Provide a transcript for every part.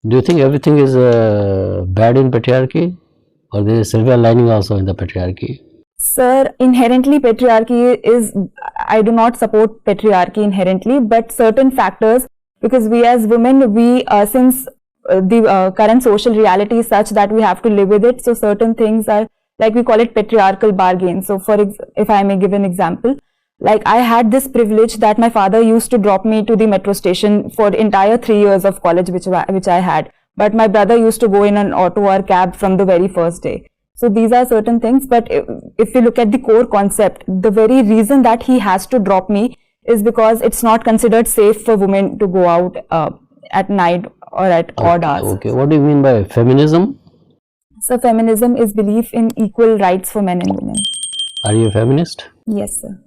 Do you think everything is bad in patriarchy, or there is silver lining also in the patriarchy? Sir, inherently patriarchy is, I do not support patriarchy inherently, but certain factors, because we as women, since the current social reality is such that we have to live with it, so certain things are, like we call it patriarchal bargain. So if I may give an example, like I had this privilege that my father used to drop me to the metro station for the entire 3 years of college, which I had. But my brother used to go in an auto or cab from the very first day. So these are certain things, but if you look at the core concept, the very reason that he has to drop me is because it's not considered safe for women to go out at night or at odd hours. Okay, what do you mean by feminism? So feminism is belief in equal rights for men and women. Are you a feminist? Yes, sir.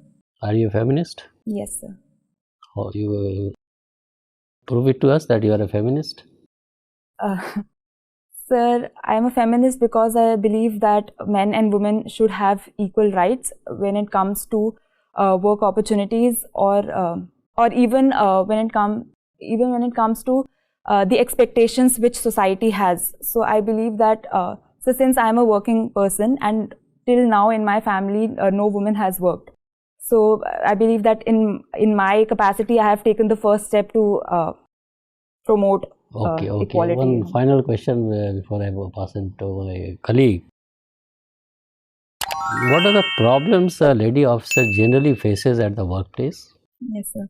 Are you a feminist? Yes, sir. Or you prove it to us that you are a feminist? Sir, I am a feminist because I believe that men and women should have equal rights when it comes to work opportunities, or even when it comes to the expectations which society has. So I believe that so since I am a working person, and till now in my family no woman has worked. So I believe that in my capacity I have taken the first step to promote Okay. equality. One final question before I pass it to my colleague. What are the problems a lady officer generally faces at the workplace? Yes, sir.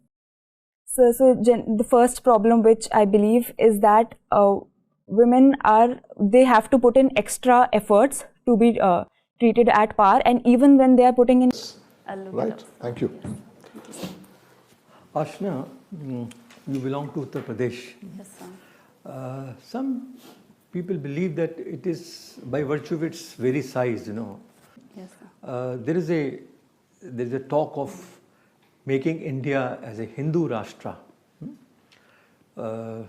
So the first problem which I believe is that they have to put in extra efforts to be treated at par, and even when they are putting in. Right, thank you. Aashna, you belong to Uttar Pradesh. Yes, sir. Some people believe that it is by virtue of its very size, Yes, sir. There is a talk of making India as a Hindu Rashtra. Do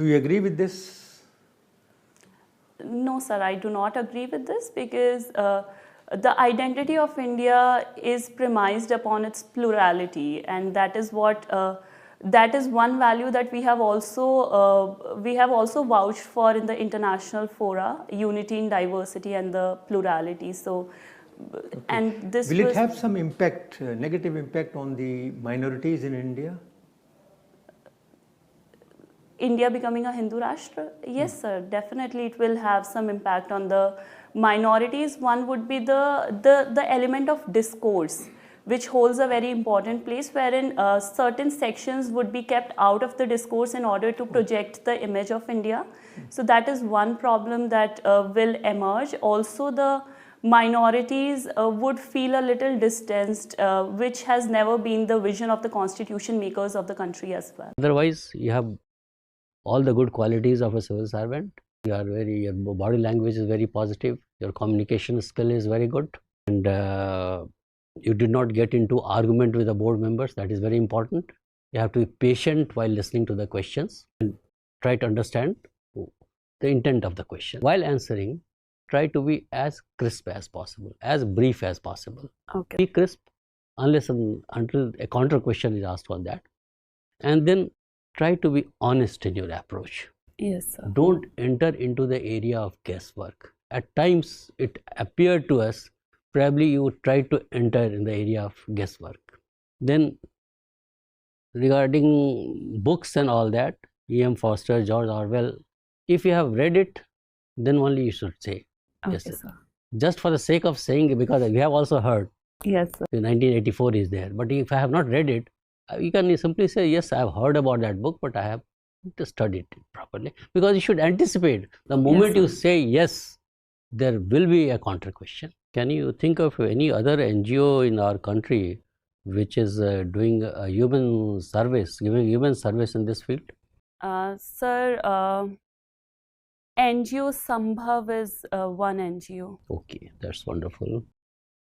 you agree with this? No, sir, I do not agree with this, because the identity of India is premised upon its plurality, and that is one value that we have also vouched for in the international fora: unity in diversity and the plurality. So, okay. And this will it have some impact, negative impact on the minorities in India? India becoming a Hindu Rashtra? Yes, sir, definitely it will have some impact on the minorities. One would be the element of discourse, which holds a very important place, wherein certain sections would be kept out of the discourse in order to project the image of India. So that is one problem that will emerge. Also, the minorities would feel a little distanced, which has never been the vision of the constitution makers of the country as well. Otherwise, you have all the good qualities of a civil servant. Your body language is very positive. Your communication skill is very good, and you did not get into argument with the board members. That is very important. You have to be patient while listening to the questions and try to understand the intent of the question. While answering, try to be as crisp as possible, as brief as possible. Okay. Be crisp unless and until a counter question is asked on that, and then try to be honest in your approach. Yes, sir. Don't enter into the area of guesswork. At times, it appeared to us probably you tried to enter in the area of guesswork. Then, regarding books and all that, E.M. Forster, George Orwell, if you have read it, then only you should say. Okay, yes, sir. Just for the sake of saying it, because we have also heard. Yes, sir. 1984 is there. But if I have not read it, you can simply say, yes, I have heard about that book, but I have to study it properly, because you should anticipate the moment you say yes, there will be a counter question. Can you think of any other NGO in our country which is doing a human service, giving human service in this field? Sir, NGO Sambhav is one NGO. Okay, that's wonderful.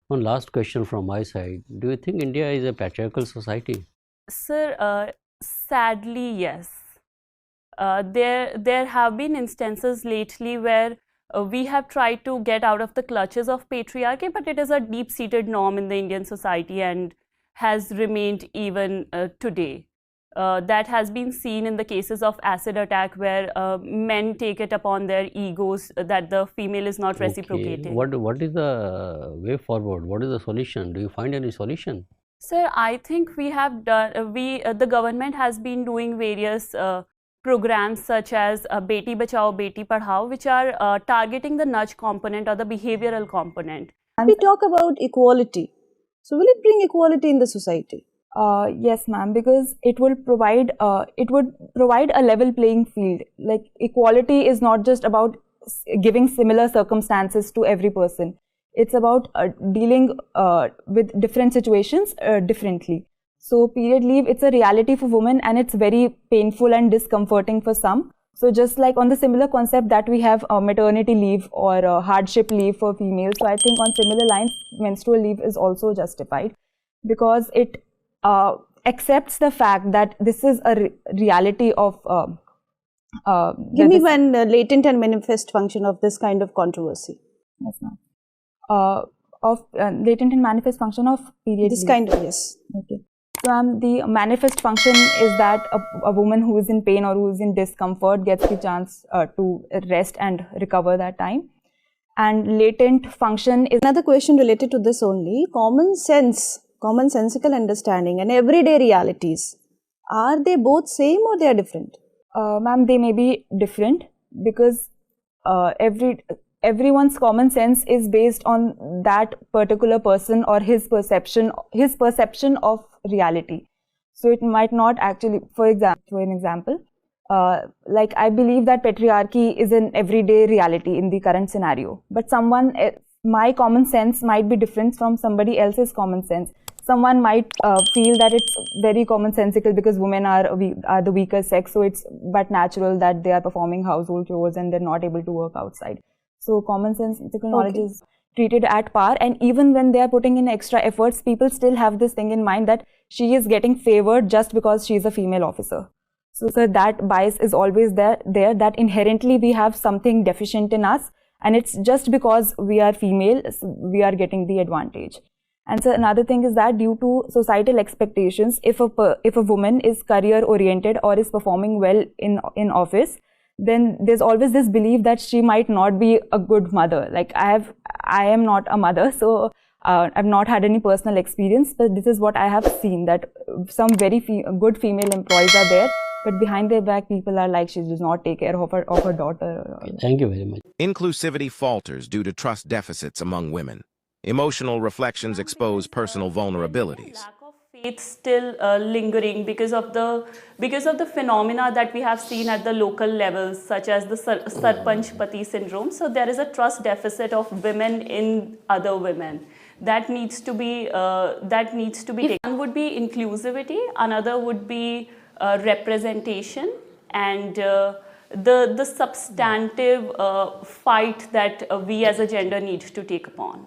One last question from my side. Do you think India is a patriarchal society? Sir, sadly, yes. There have been instances lately where we have tried to get out of the clutches of patriarchy, but it is a deep-seated norm in the Indian society and has remained even today. that has been seen in the cases of acid attack where men take it upon their egos that the female is not reciprocating. What is the way forward? What is the solution? Do you find any solution? Sir, I think we have done, the government has been doing various programs such as Beti Bachao, Beti Padhao, which are targeting the nudge component or the behavioral component. We talk about equality. So will it bring equality in the society? Yes, ma'am, because it would provide a level playing field. Like equality is not just about giving similar circumstances to every person. It's about dealing with different situations differently. So period leave, it's a reality for women and it's very painful and discomforting for some. So just like on the similar concept that we have maternity leave or hardship leave for females, so I think on similar lines, menstrual leave is also justified because it accepts the fact that this is a reality of give me one latent and manifest function of this kind of controversy. Yes, ma'am. Of latent and manifest function of period This leave. kind of, yes. Okay. So the manifest function is that a woman who is in pain or who is in discomfort gets the chance to rest and recover that time. And latent function is another question related to this only. Common sense, commonsensical understanding and everyday realities, are they both same or they are different? Ma'am, they may be different because everyone's common sense is based on that particular person or his perception of reality. So it might not actually, for example, like I believe that patriarchy is an everyday reality in the current scenario, but my common sense might be different from somebody else's common sense. Someone might feel that it's very commonsensical because women are the weaker sex, so it's but natural that they are performing household chores and they're not able to work outside. So commonsensical knowledge is treated at par, and even when they are putting in extra efforts, people still have this thing in mind that she is getting favored just because she is a female officer. So that bias is always there that inherently we have something deficient in us, and it's just because we are female, we are getting the advantage. And so another thing is that due to societal expectations, if a woman is career oriented or is performing well in office, then there's always this belief that she might not be a good mother. Like I am not a mother, so I've not had any personal experience, but this is what I have seen, that some very good female employees are there, but behind their back people are like, she does not take care of her daughter. Thank you very much. Inclusivity falters due to trust deficits among women. Emotional reflections expose personal vulnerabilities. Lack of faith still lingering because of the phenomena that we have seen at the local levels, such as the Sarpanch Pati syndrome. So there is a trust deficit of women in other women that needs to be taken. One would be inclusivity, another would be representation, and the substantive fight that we as a gender need to take upon.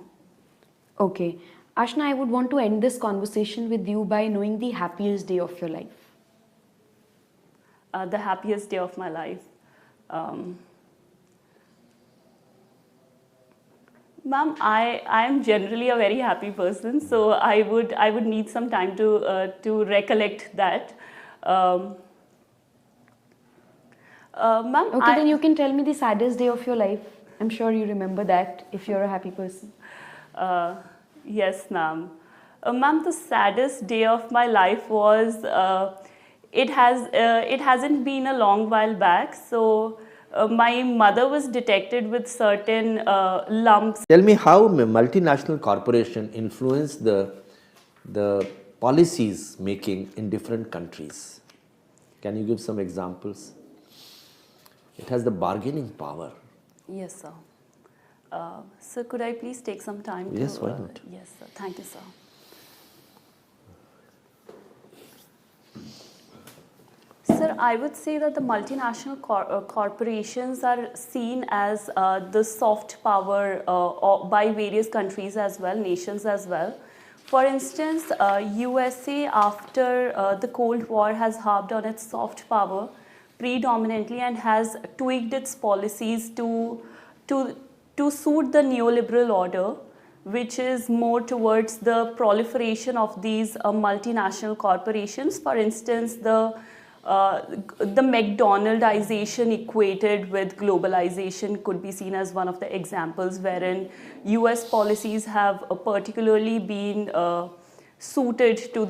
Okay. Aashna, I would want to end this conversation with you by knowing the happiest day of your life. The happiest day of my life. Ma'am, I am generally a very happy person, so I would need some time to recollect that. Ma'am, okay, then you can tell me the saddest day of your life. I'm sure you remember that if you're a happy person. Yes, ma'am. Ma'am, the saddest day of my life was, it hasn't been a long while back. So my mother was detected with certain lumps. Tell me how multinational corporation influence the policies making in different countries. Can you give some examples? It has the bargaining power. Yes, sir. Sir, could I please take some time? Yes, why not? Yes, sir. Thank you, sir. Sir, I would say that the multinational corporations are seen as the soft power by various countries as well, nations as well. For instance, USA after the Cold War has harped on its soft power predominantly and has tweaked its policies to suit the neoliberal order, which is more towards the proliferation of these multinational corporations. For instance, the McDonaldization equated with globalization could be seen as one of the examples, wherein US policies have particularly been suited to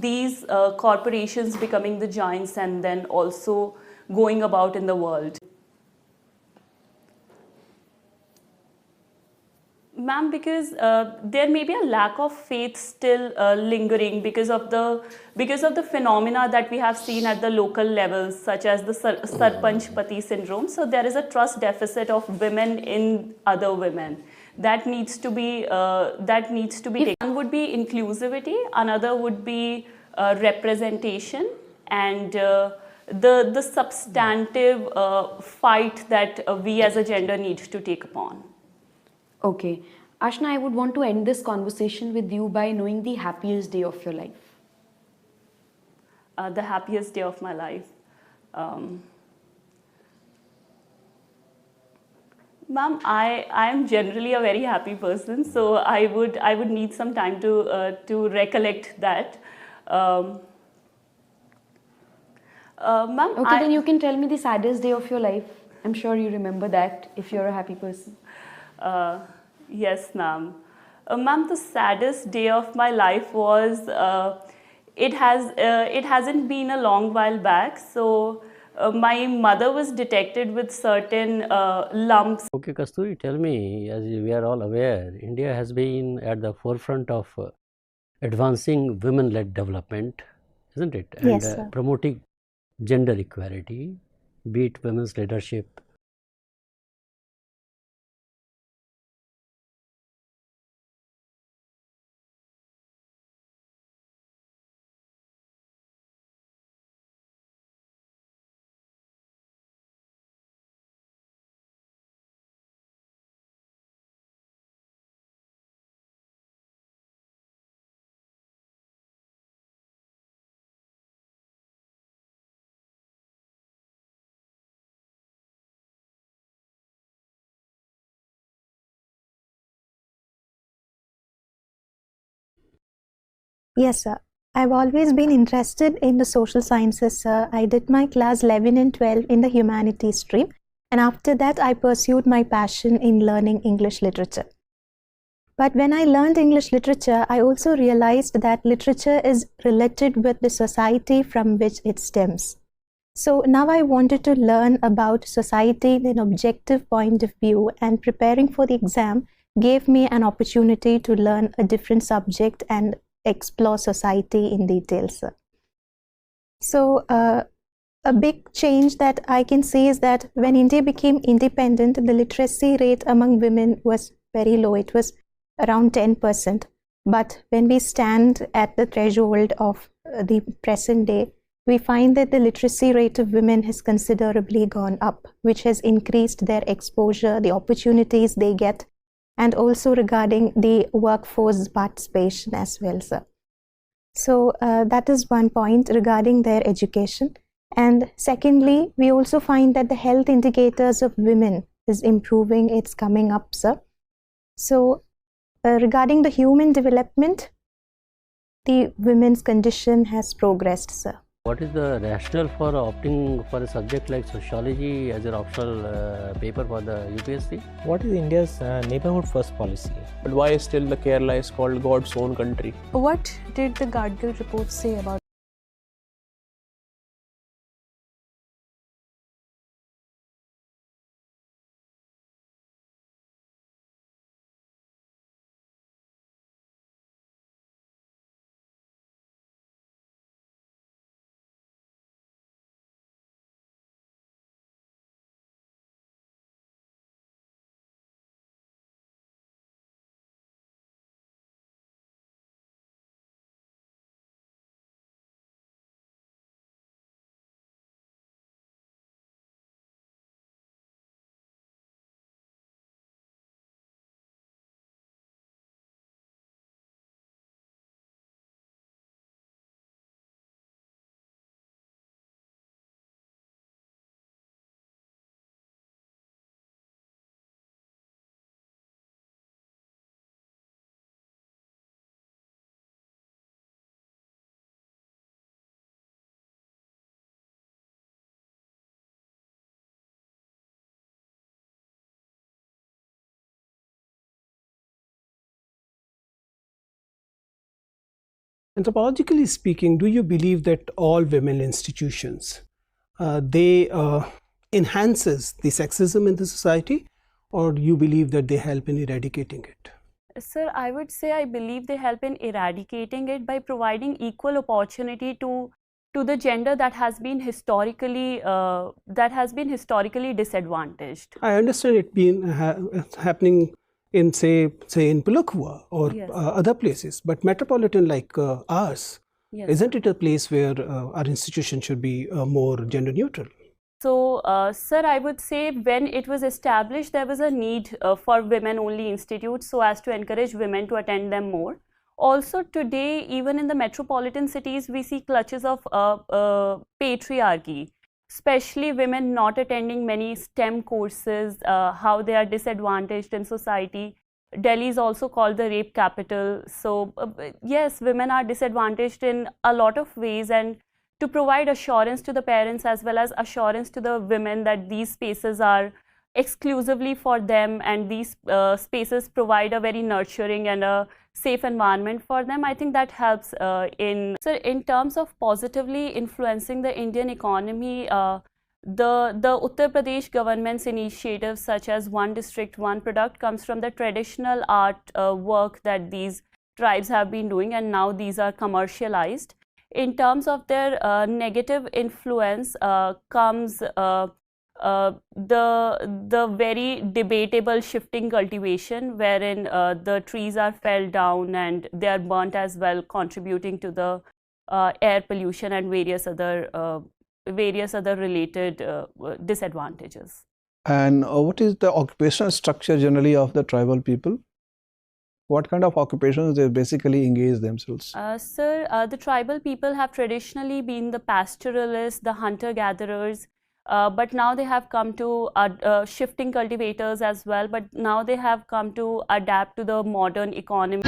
these corporations becoming the giants and then also going about in the world. Ma'am, because there may be a lack of faith still lingering because of the phenomena that we have seen at the local levels, such as the Sarpanch Pati syndrome. So there is a trust deficit of women in other women that needs to be taken. One would be inclusivity, another would be representation, and the substantive fight that we as a gender need to take upon. Okay. Aashna, I would want to end this conversation with you by knowing the happiest day of your life. The happiest day of my life. Ma'am, I am generally a very happy person, so I would need some time to recollect that. Ma'am, okay, then you can tell me the saddest day of your life. I'm sure you remember that if you're a happy person. Yes, ma'am. Ma'am, the saddest day of my life was, it hasn't been a long while back. So my mother was detected with certain lumps. Okay, Kasturi, tell me, as we are all aware, India has been at the forefront of advancing women-led development, isn't it? And Yes, sir. promoting gender equality, be it women's leadership. Yes, sir. I've always been interested in the social sciences, sir. I did my class 11 and 12 in the humanities stream, and after that I pursued my passion in learning English literature. But when I learned English literature, I also realized that literature is related with the society from which it stems. So now I wanted to learn about society in an objective point of view, and preparing for the exam gave me an opportunity to learn a different subject and explore society in detail, sir. So a big change that I can see is that when India became independent, the literacy rate among women was very low. It was around 10%. But when we stand at the threshold of the present day, we find that the literacy rate of women has considerably gone up, which has increased their exposure, the opportunities they get, and also regarding the workforce participation as well, sir. So that is one point regarding their education. And secondly, we also find that the health indicators of women is improving, it's coming up, sir. So regarding the human development, the women's condition has progressed, sir. What is the rationale for opting for a subject like sociology as an optional paper for the UPSC? What is India's neighborhood first policy? But why still the Kerala is called God's own country? What did the Gadgil report say about Anthropologically speaking, do you believe that all women institutions, they enhances the sexism in the society, or do you believe that they help in eradicating it? Sir, I would say I believe they help in eradicating it by providing equal opportunity to the gender that has been historically disadvantaged. I understand it being happening in say in Pulakua or Yes. Other places, but metropolitan like ours, Yes. isn't it a place where our institution should be more gender neutral? So, sir, I would say when it was established, there was a need for women-only institutes so as to encourage women to attend them more. Also, today, even in the metropolitan cities, we see clutches of patriarchy, especially women not attending many STEM courses, how they are disadvantaged in society. Delhi is also called the rape capital. So, yes, women are disadvantaged in a lot of ways, and to provide assurance to the parents as well as assurance to the women that these spaces are exclusively for them and these spaces provide a very nurturing and a safe environment for them, I think that helps in terms of positively influencing the Indian economy. The Uttar Pradesh government's initiatives such as One District, One Product comes from the traditional art work that these tribes have been doing, and now these are commercialized. In terms of their negative influence comes the very debatable shifting cultivation, wherein the trees are felled down and they are burnt as well, contributing to the air pollution and various other related disadvantages. And what is the occupational structure generally of the tribal people? What kind of occupations they basically engage themselves? Sir, the tribal people have traditionally been the pastoralists, the hunter-gatherers, but now they have come to shifting cultivators as well, but now they have come to adapt to the modern economy.